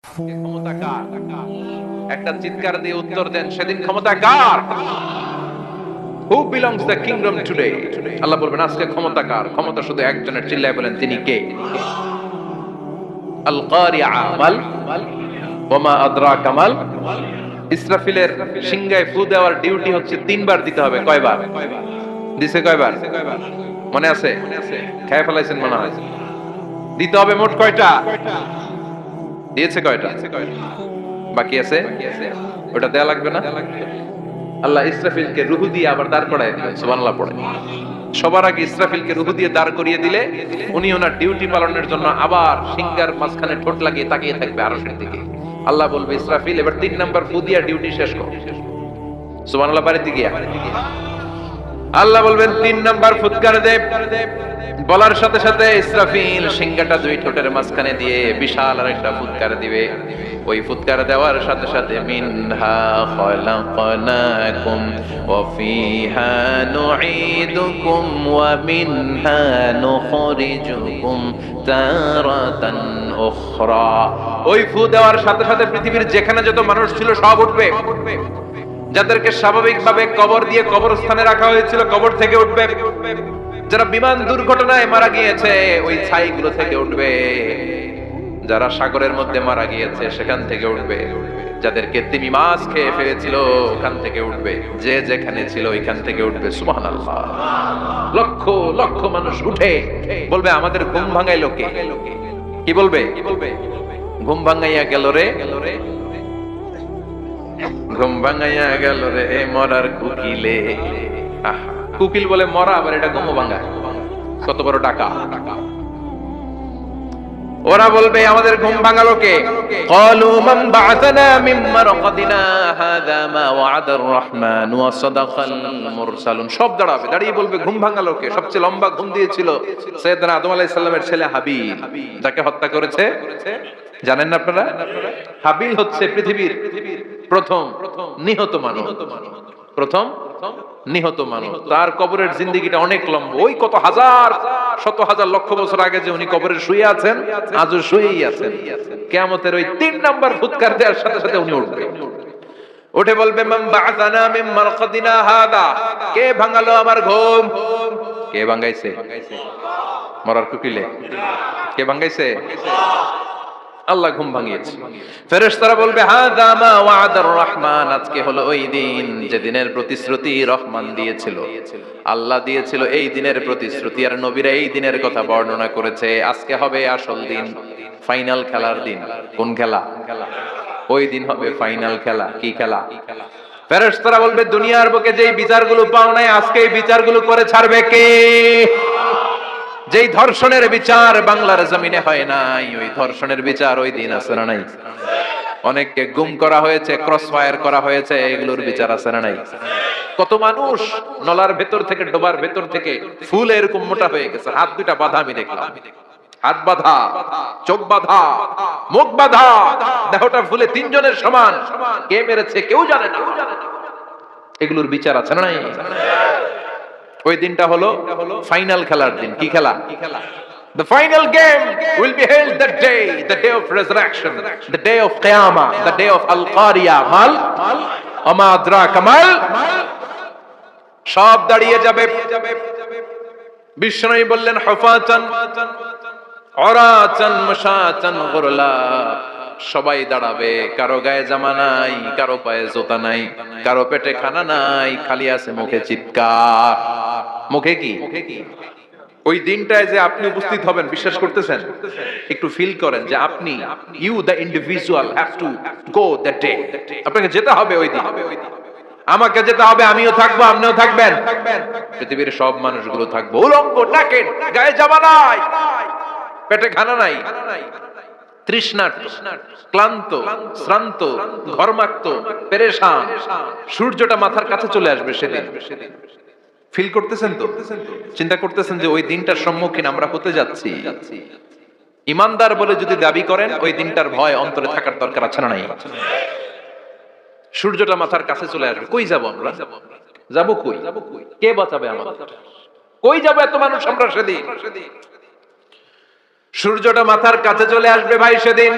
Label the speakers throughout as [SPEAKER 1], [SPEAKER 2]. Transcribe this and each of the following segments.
[SPEAKER 1] ক্ষমতা কার? একটা চিৎকার দিয়ে উত্তর দেন, সেদিন ক্ষমতা কার? Who belongs the kingdom today? আল্লাহ বলবেন আজকে ক্ষমতা কার? ক্ষমতা শুধু একজনের, চিল্লায় বলেন তিনি কে? আল কারিআ মাল ওয়া মা আদরাকা মাল। ইসরাফিলের সিংহায় ফু দেওয়ার ডিউটি হচ্ছে তিনবার দিতে হবে। কয়বার দিছে? কয়বার মনে আছে? খেয়ে ফেলাইছেন মনে হয়। দিতে হবে মোট কয়টা? দিয়েছে কয়টা? বাকি আছে? ওটা দেয়া লাগবে না? আল্লাহ ইসরাফিলকে রুহু দিয়ে আবার দাঁড় করায় দিলেন। সুবহানাল্লাহ পড়ে। সবার আগে ইসরাফিলকে রুহু দিয়ে দাঁড় করিয়ে দিলে উনি ওনার ডিউটি পালনের জন্য আবার সিংহার মাঝখানে ঠোঁট লাগিয়ে তাকিয়ে থাকবে আরশের দিকে। আল্লাহ বলবে, ইসরাফিল এবার 3 নাম্বার ফু দিয়া ডিউটি শেষ করো। সুবহানাল্লাহ বাড়িতে গিয়া আল্লাহ বলবেন 3 নাম্বার ফুৎকার দে। বলার সাথে সাথে ইসরাফিল সিংহাটা দুই ঠোঁটের মাঝখানে দিয়ে বিশাল আরেকটা ফুৎকার দিবে। ওই ফুৎকার দেওয়ার সাথে সাথে মিনহা খলাকনাকুম ওয়া ফিহা নুঈদুকুম ওয়া মিনহা নুখরিজুকুম তারাতান উখরা। ওই ফু দেওয়ার সাথে সাথে পৃথিবীর যেখানে যত মানুষ ছিল সব উঠবে। যাদেরকে স্বাভাবিকভাবে কবর দিয়ে কবরস্থানে রাখা হয়েছিল কবর থেকে উঠবে। যারা বিমান দুর্ঘটনায় মারা গিয়েছে ওই ছাইগুলো থেকে উঠবে। যারা সাগরের মধ্যে মারা গিয়েছে সেখান থেকে উঠবে। যাদেরকে তিমি মাছ খেয়ে ফেলেছিল ওখান থেকে উঠবে। যে যেখানে ছিল ওইখান থেকে উঠবে। সুবহানাল্লাহ। লক্ষ লক্ষ মানুষ উঠে বলবে আমাদের ঘুম ভাঙাইলো কে? কি বলবে? ঘুম ভাঙাইয়া গেল রে, ঘুম ভাঙাইয়া গেল রে মরার কুকিলে। কুকিল বলে মরা, আবার এটা ঘুম ভাঙা। কত বড় টাকা! ওরা বলবে আমাদের ঘুম ভাঙালো কে? ক্বালু মান বা'আথানা মিন মারকাদিনা হাযা মা ওয়া'আদার রহমান ওয়া সাদাকাল মুরসালুন। সব দাঁড়াবে, দাঁড়িয়ে বলবে ঘুম ভাঙালো কে? সবচেয়ে লম্বা ঘুম দিয়েছিল সাইয়েদনা আদম আলাইহিস সালামের ছেলে হাবিল, যাকে হত্যা করেছে জানেন না আপনারা? হাবিল হচ্ছে পৃথিবীর প্রথম নিহত মানব। প্রথম নিহত মানব। তার কবরের জিন্দেগিটা অনেক লম্বা। ওই কত হাজার শত হাজার লক্ষ বছর আগে যে উনি কবরে শুয়ে আছেন, আজও শুয়েই আছেন। কিয়ামতের ওই 3 নাম্বার ফুৎকার দেওয়ার সাথে সাথে উনি উঠবে। উঠে বলবে মান বা'আথানা মিন মারকাদিনা হাদা। কে ভাঙালো আমার ঘুম? কে ভাঙাইছে? মরার কুকিলে কে ভাঙাইছে? আল্লাহ ঘুম ভাঙিয়েছে। ফেরেশতারা বলবে হাযা মা ওয়া'আদার রহমান। আজকে হলো ওই দিন যে দিনের প্রতিশ্রুতি রহমান দিয়েছিল, আল্লাহ দিয়েছিল। এই দিনের প্রতিশ্রুতি আর নবীরা এই দিনের কথা বর্ণনা করেছে। আজকে হবে আসল দিন, ফাইনাল খেলার দিন। কোন খেলা? ওই দিন হবে ফাইনাল খেলা। কি খেলা? ফেরেশতারা বলবে দুনিয়ার বুকে যেই বিচারগুলো পাও নাই আজকে এই বিচারগুলো করে ছাড়বে কে? যেই ধর্ষণের বিচার বাংলার জমিনে হয় নাই, ওই ধর্ষণের বিচার ওই দিন আছে না নাই? অনেককে গুম করা হয়েছে, ক্রস ফায়ার করা হয়েছে, এগুলোর বিচার আছে না নাই? কত মানুষ নলার ভেতর থেকে, ডোবার ভেতর থেকে ফুল এরকম মোটা হয়ে গেছে। হাত দুটা বাঁধা আমি দেখলাম। হাত বাঁধা, চোখ বাঁধা, মুখ বাঁধা, দেহটা ফুলে 3 জনের সমান। কে মেরেছে কেউ জানে না। এগুলোর বিচার আছে না নাই? ওই দিনটা হলো ফাইনাল খেলার দিন। কি খেলা? The final game will be held that day, the day of resurrection, the day of Qiyamah, the day of Al-Qari'ah. Mal Ama adraka mal। সব দাঁড়িয়ে যাবে। বিষ্ণু বললেন হুফাতান উরাতান মুশাতান গুরলা। সবাই দাঁড়াবে। কারো গায়ে জামা নাই, কারো পায়ে জুতা নাই, কারো পেটে খানা নাই, খালি আছে মুখে চিৎকার। মুখে কি? ওই দিনটায় যে আপনি উপস্থিত হবেন, বিশ্বাস করতেছেন? একটু ফিল করেন যে আপনি, you the individual have to go that day. আপনাকে যেতে হবে ওই দিন। আমাকে যেতে হবে, আমিও থাকবো, আপনিও থাকবেন, পৃথিবীর সব মানুষগুলো থাকবো। উলঙ্গ, নাকেড, গায়ে জামা নাই, পেটে খানা নাই, তৃষ্ণার্ত, ক্লান্ত, শ্রান্ত, ঘর্মাক্ত, পেরেশান। সূর্যটা মাথার কাছে চলে আসবে সেদিন। ফিল করতেছেন তো? চিন্তা করতেছেন যে ওই দিনটার সম্মুখীন আমরা হতে যাচ্ছি। ইমানদার বলে যদি দাবি করেন ওই দিনটার ভয় অন্তরে থাকার দরকার আছে না নাই? সূর্যটা মাথার কাছে চলে আসবে। কই যাব আমরা? যাব কই? কে বাঁচাবে আমাদের? কই যাব এত মানুষ আমরা সেদিন? সূর্যটা মাথার কাছে চলে আসবে ভাই সেদিন।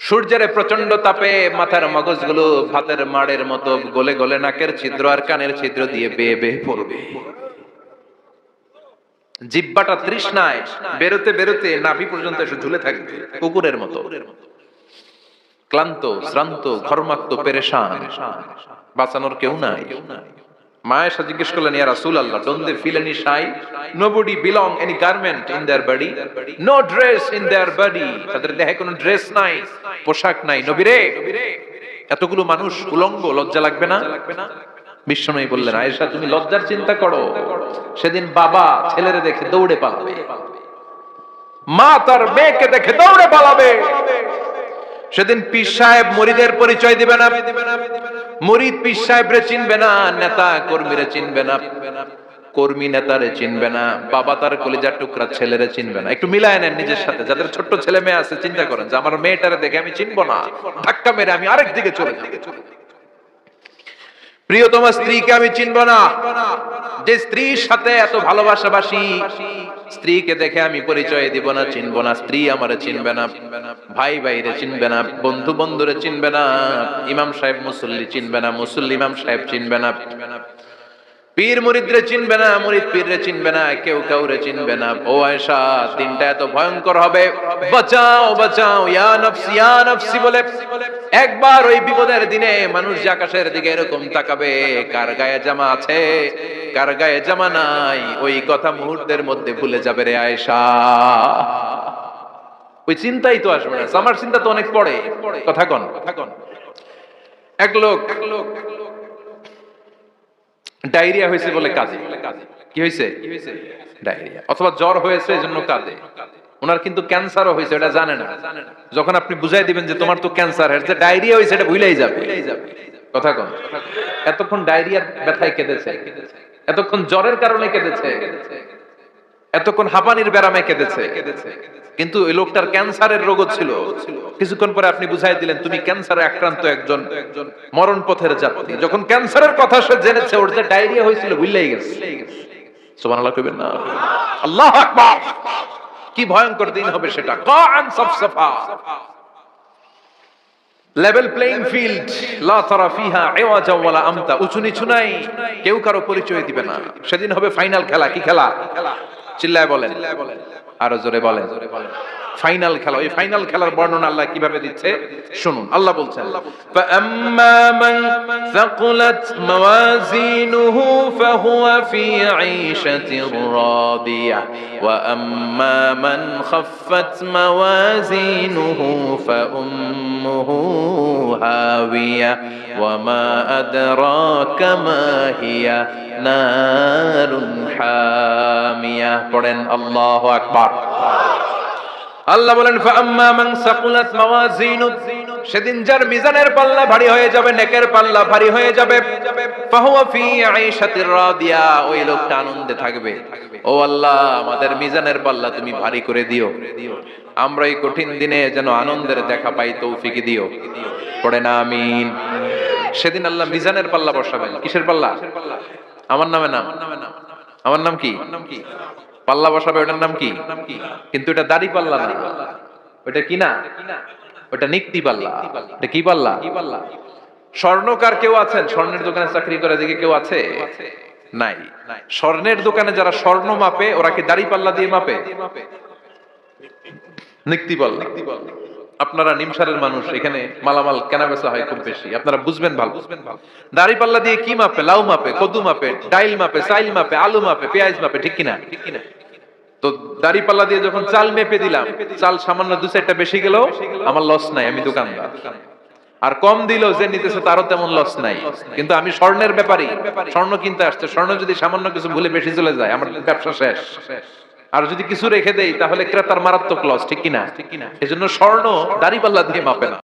[SPEAKER 1] সূর্যের প্রচন্ড তাপে মাথার মগজগুলো ভাতের মাড়ের মতো গলে গলে নাকের ছিদ্র আর কানের ছিদ্র দিয়ে বেয়ে বেয়ে পড়বে। জিহ্বাটা তৃষ্ণায় বেরোতে বেরোতে নাভি পর্যন্ত এসে ঝুলে থাকবে কুকুরের মতো, ক্লান্ত শ্রান্ত ঘর্মাক্ত পেরেশান, বাঁচানোর কেউ নাই। মা আয়েশা জিজ্ঞেস করলেন, ইয়া রাসূলুল্লাহ, don't they feel any shy? Nobody belong any garment in their body, no dress in their body, তাদের দেহে কোনো ড্রেস নাই, পোশাক নাই। নবী রে, এতগুলো মানুষ উলঙ্গ, লজ্জা লাগবে না? বিশ্বনবী বললেন, আয়েশা তুমি লজ্জার চিন্তা করো, সেদিন বাবা ছেলেরে দেখে দৌড়ে পালাবে, মা তার মেয়েকে দেখে দৌড়ে পালাবে। সেদিন পীর সাহেব মুরিদের পরিচয় দিবে না, মুরিদ পীর সাহেবরে চিনবে না, নেতা কর্মীরে চিনবে না, কর্মী নেতারে চিনবে না, বাবা তার কলিজার টুকরা ছেলেরে চিনবে না। একটু মিলায় নেন নিজের সাথে। যাদের ছোট্ট ছেলে মেয়ে আছে চিন্তা করেন যে আমার মেয়েটারে দেখে আমি চিনবো না, ধাক্কা মেরে আমি আরেক দিকে চলে যাব। প্রিয়তমা স্ত্রীকে আমি চিনবো না, যে স্ত্রীর সাথে এত ভালোবাসাবাসি, স্ত্রীকে দেখে আমি পরিচয় দিব না, চিনবো না। স্ত্রী আমারে চিনবে না, ভাই ভাইরে চিনবে না, বন্ধু বন্ধুরে চিনবে না, ইমাম সাহেব মুসল্লি চিনবে না, মুসল্লি ইমাম সাহেব চিনবে না, পীর মুরিদরে চিনবে না, মুরিদ পীররে চিনবে না, কেউ কাউরে চিনবে না। ও আয়েশা, দিনটা এত ভয়ঙ্কর হবে, বাঁচাও বাঁচাও, ইয়া নফসি ইয়া নফসি বলে একবার ওই বিপদের দিনে মানুষ যে আকাশের দিকে এরকম তাকাবে, কার গায়ে জামা আছে কার গায়ে জামা নাই, ওই কথা মুহূর্তের মধ্যে ভুলে যাবে রে আয়েশা। ওই চিন্তাই তো আসবে না। আমার চিন্তা তো অনেক পড়ে। কথা কন। এক লোক ডায়রিয়া হয়েছে বলে কাঁদে। কি হয়েছে? ডায়রিয়া অথবা জ্বর হয়েছে এজন্য কাঁদে। ওনার কিন্তু ক্যান্সারও হয়েছে, এটা জানে না। যখন আপনি বুঝাই দিবেন যে তোমার তো ক্যান্সার হয়েছে, ডায়রিয়া হয়েছে, এটা ভুলেই যাবে। কথা কন। এতক্ষণ ডায়রিয়ার ব্যথায় কেঁদেছে, এতক্ষণ জ্বরের কারণে কেঁদেছে, এতক্ষণ হাঁপানির ব্যারামে কেঁদেছে, কিন্তু ওই লোকটার ক্যান্সারের রোগও ছিল। কিছুক্ষণ পরে আপনি বুঝাই দিলেন তুমি ক্যান্সারে আক্রান্ত একজন মরণ পথের যাত্রী। যখন ক্যান্সারের কথা সে জেনেছে, ওর যে ডায়রিয়া হয়েছিল ভুলেই গেছে। সুবহানাল্লাহ কইবেন না? আল্লাহু আকবার। কি ভয়ঙ্কর দিন হবে সেটা। কাআন সাফসাফা, লেভেল প্লেইং ফিল্ড, লা তারা ফিহা ইওয়াজা ওয়ালা আমতা, উঁচু নিচু নাই, কেউ কারো পরিচয় দিবে না। সেদিন হবে ফাইনাল খেলা। কি খেলা? চিল্লায় বলেন, আরো জোরে বলেন। ফাইনাল খেলা। ওই ফাইনাল খেলার বর্ণনা আল্লাহ কিভাবে দিচ্ছে শুনুন। আল্লাহ বলছেন, ফাআম্মা মান সাকুলাত মাওয়াজিনুহু ফাহুয়া ফি ঈশাতির রাদিয়া ওয়া আম্মা মান খাফফাত মাওয়াজিনুহু ফাউম্মুহু হাওিয়া ওয়া মা আদরাকা মা হিয়া নারুন হামিয়া। পড়েন আল্লাহু আকবার। আল্লাহ বলেন, ফাআম্মা মান সাকুলাত মাওয়াজিনু, সেদিন যার মিজানের পাল্লা ভারী হয়ে যাবে, নেকের পাল্লা ভারী হয়ে যাবে, ফাহুয়া ফি ঈশাতির রাদিয়া, ওই লোকটা আনন্দে থাকবে। ও আল্লাহ, আমাদের মিজানের পাল্লা তুমি ভারী করে দিও, আমরা এই কঠিন দিনে যেন আনন্দের দেখা পাই, তৌফিক দিও। পড়ে না আমিন। সেদিন আল্লাহ মিজানের পাল্লা বসাবেন। কিসের পাল্লা? আমার নামে নাম। আমার নাম কি? পাল্লা বসাবে, ওটার নাম কি? কিন্তু এটা দাড়ি পাল্লা না, ওটা কি না, ওটা নিক্তি পাল্লা। এটা কি পাল্লা? স্বর্ণকার কেউ আছেন? স্বর্ণের দোকানে চাকরি করে দিকে কেউ আছে? নাই। স্বর্ণের দোকানে যারা স্বর্ণ মাপে, ওরা কি দাড়ি পাল্লা দিয়ে মাপে? নিক্তি পাল্লা। আপনারা নিমসারের মানুষ, এখানে মালামাল কেনা বেচা হয় খুব বেশি, আপনারা বুঝবেন ভালো। দাড়ি পাল্লা দিয়ে কি মাপে? লাউ মাপে, কদু মাপে, ডাইল মাপে, চাইল মাপে, আলু মাপে, পেঁয়াজ মাপে, ঠিক কিনা? তো দাড়ি পাল্লা দিয়ে যখন চাল মেপে দিলাম, চাল সামান্য 2-4টা বেশি গেল, আমার লস নাই, আমি দোকানদার। আর কম দিল, যে নিতেছে তারও তেমন লস নাই। কিন্তু আমি স্বর্ণের ব্যাপারী, স্বর্ণ কিনতে আসছে, স্বর্ণ যদি সামান্য কিছু ভুলে বেশি চলে যায়, আমার ব্যবসা শেষ। আর যদি কিছু রেখে দেই, তাহলে ক্রেতার মারাত্মক লস, ঠিক কিনা? এজন্য স্বর্ণ দাড়ি পাল্লা দিয়ে মাপে না।